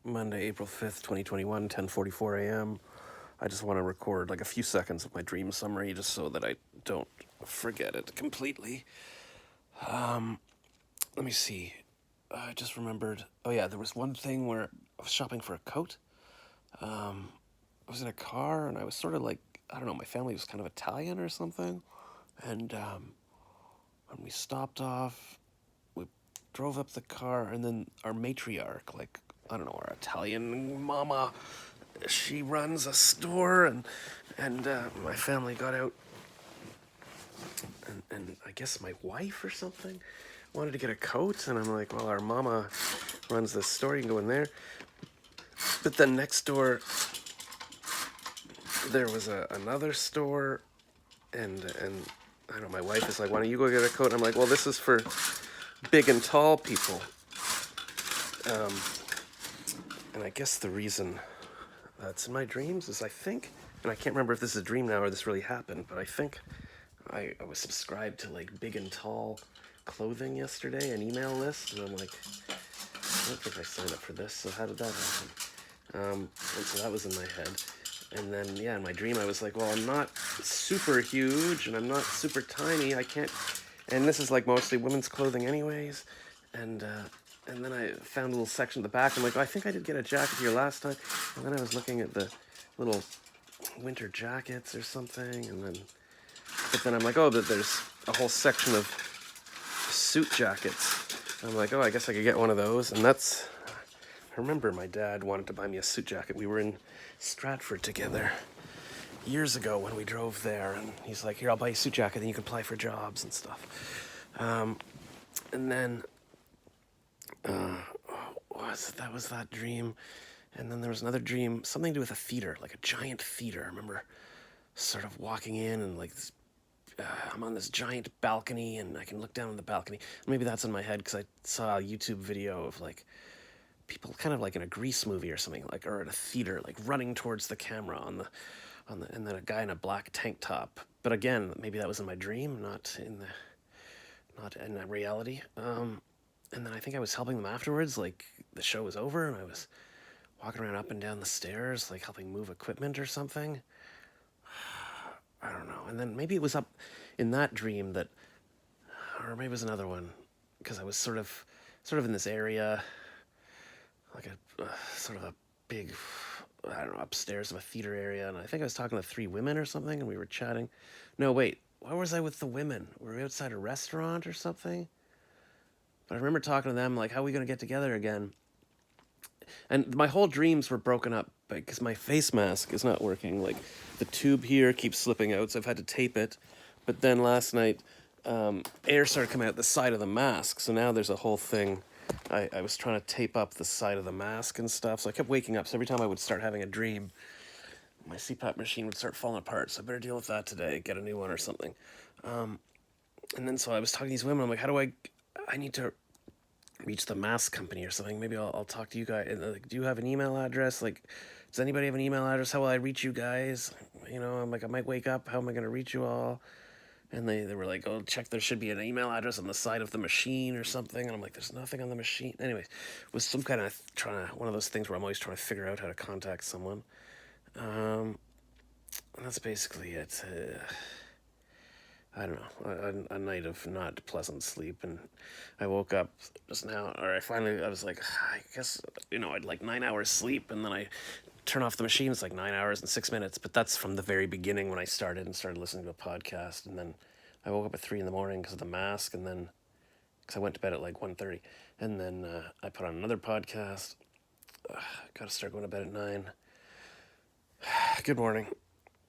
Monday, April 5th, 2021, 10:44 a.m. I just want to record like a few seconds of my dream summary just so that I don't forget it completely. Let me see. I just remembered. Oh yeah, there was one thing where I was shopping for a coat. I was in a car and I was sort of like, I don't know, my family was kind of Italian or something. And when we stopped off, we drove up the car, and then our matriarch, like, I don't know, our Italian mama, she runs a store, and my family got out, and I guess my wife or something wanted to get a coat, and I'm like, well, our mama runs this store, you can go in there. But then next door, there was another store, and I don't know, my wife is like, why don't you go get a coat? And I'm like, well, this is for big and tall people. And I guess the reason that's in my dreams is I think, and I can't remember if this is a dream now or this really happened, but I think I was subscribed to like big and tall clothing yesterday, an email list, and I'm like, I don't think I signed up for this, so how did that happen? And so that was in my head. And then, yeah, in my dream, I was like, well, I'm not super huge and I'm not super tiny. I can't, and this is like mostly women's clothing anyways. And then I found a little section at the back. I'm like, oh, I think I did get a jacket here last time. And then I was looking at the little winter jackets or something. But then I'm like, oh, but there's a whole section of suit jackets. I'm like, oh, I guess I could get one of those. And that's, I remember my dad wanted to buy me a suit jacket. We were in Stratford together years ago when we drove there, and he's like, here, I'll buy you a suit jacket and you can apply for jobs and stuff. And then that was that dream. And then there was another dream, something to do with a theater, like a giant theater. I remember sort of walking in and like I'm on this giant balcony and I can look down on the balcony. Maybe that's in my head because I saw a YouTube video of like people kind of like in a Grease movie or something, like, or at a theater, like running towards the camera and then a guy in a black tank top. But again, maybe that was in my dream, not in reality. And then I think I was helping them afterwards, like the show was over and I was walking around up and down the stairs, like helping move equipment or something. I don't know. And then maybe it was up in that dream that, or maybe it was another one, because I was sort of in this area, like a sort of a big, I don't know, upstairs of a theater area, and I think I was talking to three women or something, and we were chatting. No, wait, where was I with the women? Were we outside a restaurant or something? But I remember talking to them, like, how are we going to get together again? And my whole dreams were broken up because my face mask is not working. Like, the tube here keeps slipping out, so I've had to tape it. But then last night, air started coming out the side of the mask, so now there's a whole thing. I was trying to tape up the side of the mask and stuff, so I kept waking up. So every time I would start having a dream, my CPAP machine would start falling apart, so I better deal with that today, get a new one or something. And then so I was talking to these women, I'm like, how do I need to reach the mask company or something. Maybe I'll talk to you guys. Like, do you have an email address? Like, does anybody have an email address? How will I reach you guys? You know, I'm like, I might wake up. How am I going to reach you all? And they were like, oh, check, there should be an email address on the side of the machine or something. And I'm like, there's nothing on the machine. Anyways, it was some kind of one of those things where I'm always trying to figure out how to contact someone. And that's basically it. I don't know, a night of not pleasant sleep, and I woke up just now, or I was like, I guess, I'd like 9 hours sleep, and then I turn off the machine, it's like 9 hours and 6 minutes, but that's from the very beginning when I started listening to a podcast, and then I woke up at 3 a.m. because of the mask, and then, because I went to bed at like 1:30, and then I put on another podcast, gotta start going to bed at 9. Good morning.